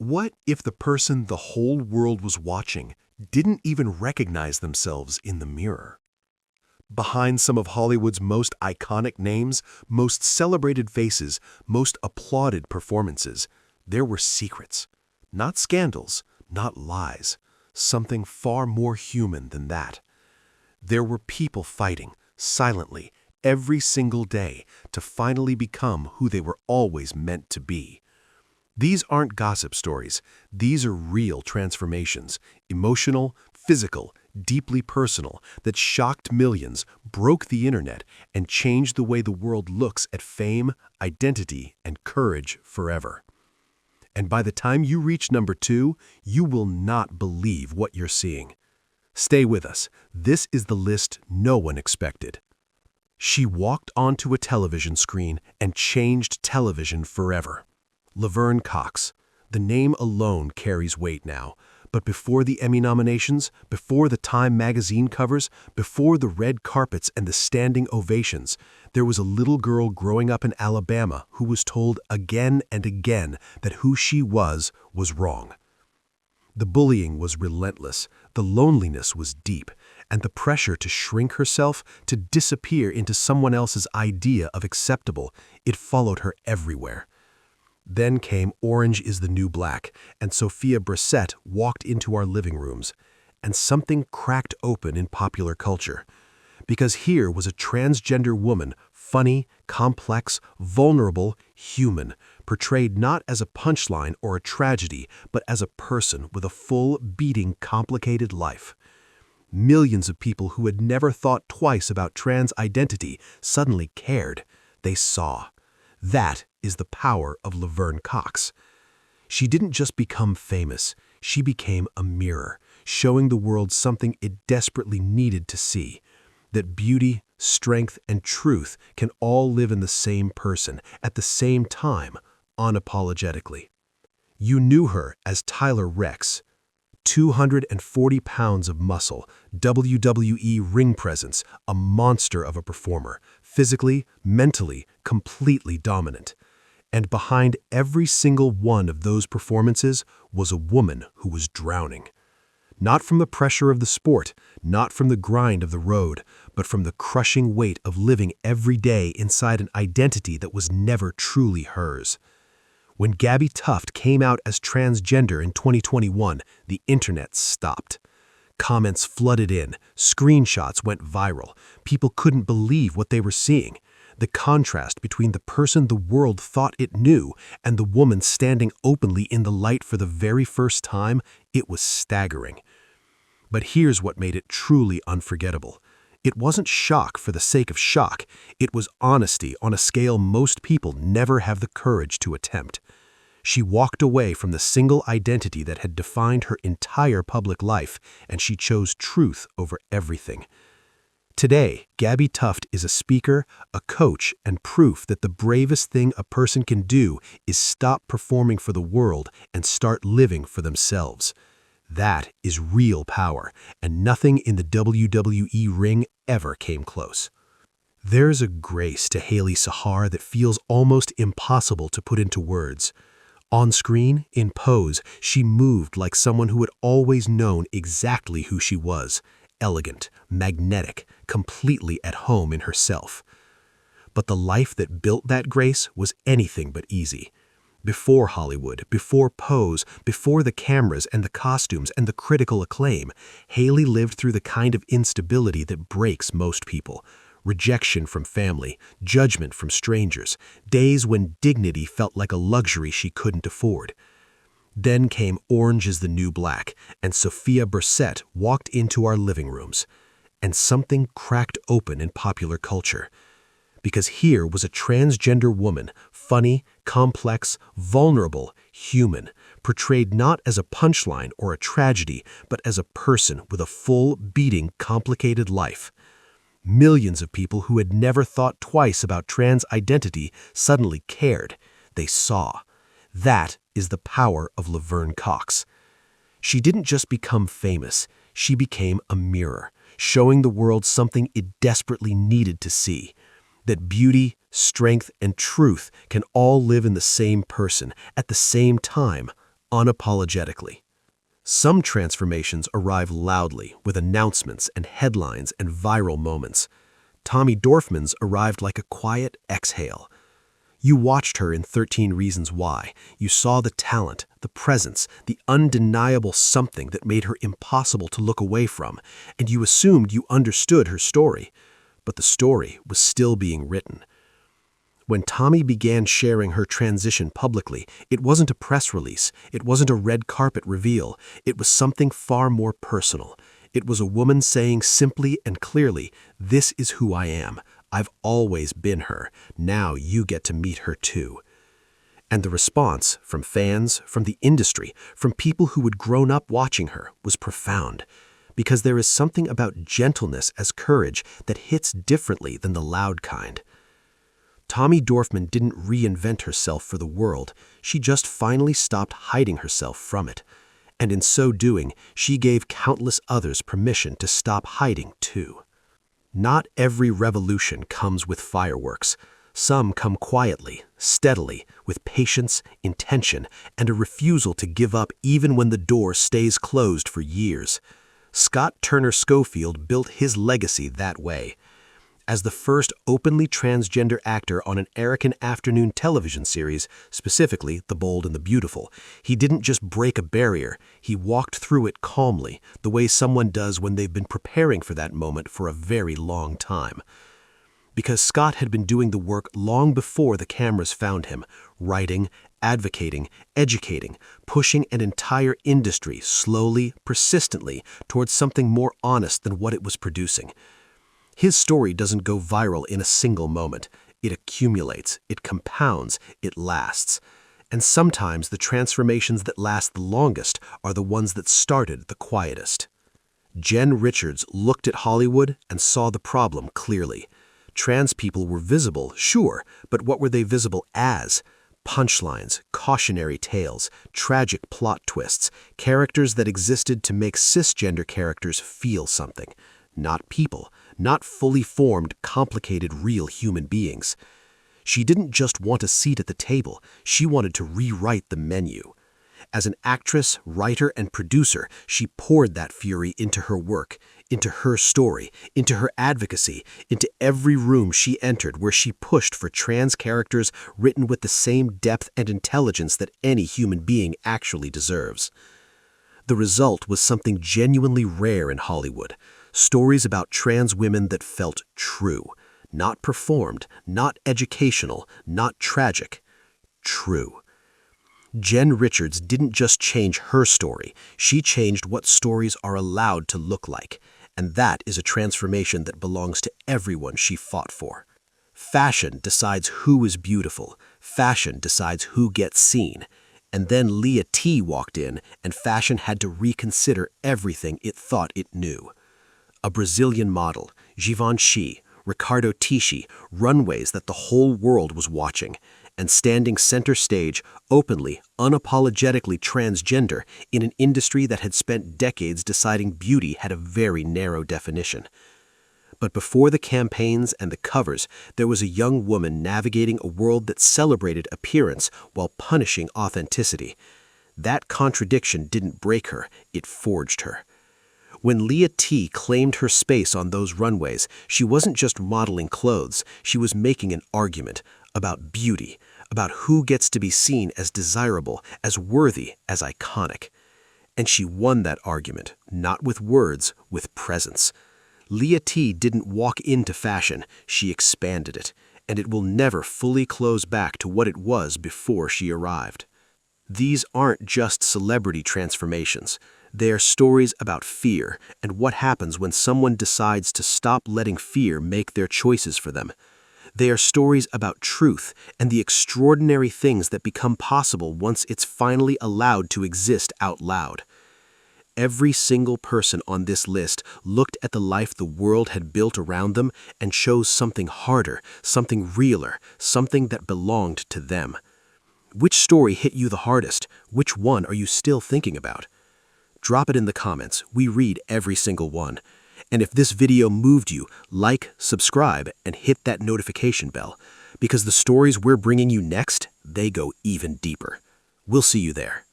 What if the person the whole world was watching didn't even recognize themselves in the mirror? Behind some of Hollywood's most iconic names, most celebrated faces, most applauded performances, there were secrets. Not scandals, not lies. Something far more human than that. There were people fighting, silently, every single day, to finally become who they were always meant to be. These aren't gossip stories. These are real transformations, emotional, physical, deeply personal, that shocked millions, broke the internet, and changed the way the world looks at fame, identity, and courage forever. And by the time you reach number 2, you will not believe what you're seeing. Stay with us. This is the list no one expected. She walked onto a television screen and changed television forever. Laverne Cox. The name alone carries weight now, but before the Emmy nominations, before the Time magazine covers, before the red carpets and the standing ovations, there was a little girl growing up in Alabama who was told again and again that who she was wrong. The bullying was relentless, the loneliness was deep, and the pressure to shrink herself, to disappear into someone else's idea of acceptable, it followed her everywhere. Then came Orange is the New Black, and Sophia Brissette walked into our living rooms, and something cracked open in popular culture. Because here was a transgender woman, funny, complex, vulnerable, human, portrayed not as a punchline or a tragedy, but as a person with a full, beating, complicated life. Millions of people who had never thought twice about trans identity suddenly cared. They saw. That is the power of Laverne Cox. She didn't just become famous, she became a mirror, showing the world something it desperately needed to see. That beauty, strength, and truth can all live in the same person, at the same time, unapologetically. You knew her as Tyler Rex. 240 pounds of muscle, WWE ring presence, a monster of a performer, physically, mentally, completely dominant. And behind every single one of those performances was a woman who was drowning. Not from the pressure of the sport, not from the grind of the road, but from the crushing weight of living every day inside an identity that was never truly hers. When Gabby Tuft came out as transgender in 2021, the internet stopped. Comments flooded in, screenshots went viral. People couldn't believe what they were seeing. The contrast between the person the world thought it knew and the woman standing openly in the light for the very first time, it was staggering. But here's what made it truly unforgettable. It wasn't shock for the sake of shock. It was honesty on a scale most people never have the courage to attempt. She walked away from the single identity that had defined her entire public life, and she chose truth over everything. Today, Gabby Tuft is a speaker, a coach, and proof that the bravest thing a person can do is stop performing for the world and start living for themselves. That is real power, and nothing in the WWE ring ever came close. There's a grace to Hailey Sahar that feels almost impossible to put into words. On screen, in pose, she moved like someone who had always known exactly who she was, elegant, magnetic, completely at home in herself. But the life that built that grace was anything but easy. Before Hollywood, before Pose, before the cameras and the costumes and the critical acclaim, Hailey lived through the kind of instability that breaks most people. Rejection from family, judgment from strangers, days when dignity felt like a luxury she couldn't afford. Then came Orange is the New Black, and Sophia Brissette walked into our living rooms. And something cracked open in popular culture. Because here was a transgender woman, funny, complex, vulnerable, human, portrayed not as a punchline or a tragedy, but as a person with a full, beating, complicated life. Millions of people who had never thought twice about trans identity suddenly cared. They saw. That is the power of Laverne Cox. She didn't just become famous, she became a mirror, showing the world something it desperately needed to see. That beauty, strength, and truth can all live in the same person, at the same time, unapologetically. Some transformations arrive loudly, with announcements and headlines and viral moments. Tommy Dorfman's arrived like a quiet exhale. You watched her in 13 Reasons Why. You saw the talent, the presence, the undeniable something that made her impossible to look away from, and you assumed you understood her story. But the story was still being written. When Tommy began sharing her transition publicly, it wasn't a press release, it wasn't a red carpet reveal, it was something far more personal. It was a woman saying simply and clearly, "This is who I am. I've always been her. Now you get to meet her too." And the response from fans, from the industry, from people who had grown up watching her was profound. Because there is something about gentleness as courage that hits differently than the loud kind. Tommy Dorfman didn't reinvent herself for the world. She just finally stopped hiding herself from it. And in so doing, she gave countless others permission to stop hiding too. Not every revolution comes with fireworks. Some come quietly, steadily, with patience, intention, and a refusal to give up even when the door stays closed for years. Scott Turner Schofield built his legacy that way. As the first openly transgender actor on an American afternoon television series, specifically The Bold and the Beautiful, he didn't just break a barrier, he walked through it calmly, the way someone does when they've been preparing for that moment for a very long time. Because Scott had been doing the work long before the cameras found him, writing, advocating, educating, pushing an entire industry slowly, persistently, towards something more honest than what it was producing. His story doesn't go viral in a single moment. It accumulates, it compounds, it lasts. And sometimes the transformations that last the longest are the ones that started the quietest. Jen Richards looked at Hollywood and saw the problem clearly. Trans people were visible, sure, but what were they visible as? Punchlines, cautionary tales, tragic plot twists, characters that existed to make cisgender characters feel something. Not people, not fully formed, complicated, real human beings. She didn't just want a seat at the table, she wanted to rewrite the menu. As an actress, writer, and producer, she poured that fury into her work, into her story, into her advocacy, into every room she entered where she pushed for trans characters written with the same depth and intelligence that any human being actually deserves. The result was something genuinely rare in Hollywood. Stories about trans women that felt true, not performed, not educational, not tragic, true. Jen Richards didn't just change her story, she changed what stories are allowed to look like, and that is a transformation that belongs to everyone she fought for. Fashion decides who is beautiful, fashion decides who gets seen, and then Leah T walked in and fashion had to reconsider everything it thought it knew. A Brazilian model, Givenchy, Riccardo Tisci, runways that the whole world was watching, and standing center stage, openly, unapologetically transgender in an industry that had spent decades deciding beauty had a very narrow definition. But before the campaigns and the covers, there was a young woman navigating a world that celebrated appearance while punishing authenticity. That contradiction didn't break her, it forged her. When Leah T claimed her space on those runways, she wasn't just modeling clothes, she was making an argument about beauty, about who gets to be seen as desirable, as worthy, as iconic. And she won that argument, not with words, with presence. Leah T didn't walk into fashion, she expanded it, and it will never fully close back to what it was before she arrived. These aren't just celebrity transformations. They are stories about fear and what happens when someone decides to stop letting fear make their choices for them. They are stories about truth and the extraordinary things that become possible once it's finally allowed to exist out loud. Every single person on this list looked at the life the world had built around them and chose something harder, something realer, something that belonged to them. Which story hit you the hardest? Which one are you still thinking about? Drop it in the comments. We read every single one. And if this video moved you, like, subscribe, and hit that notification bell. Because the stories we're bringing you next, they go even deeper. We'll see you there.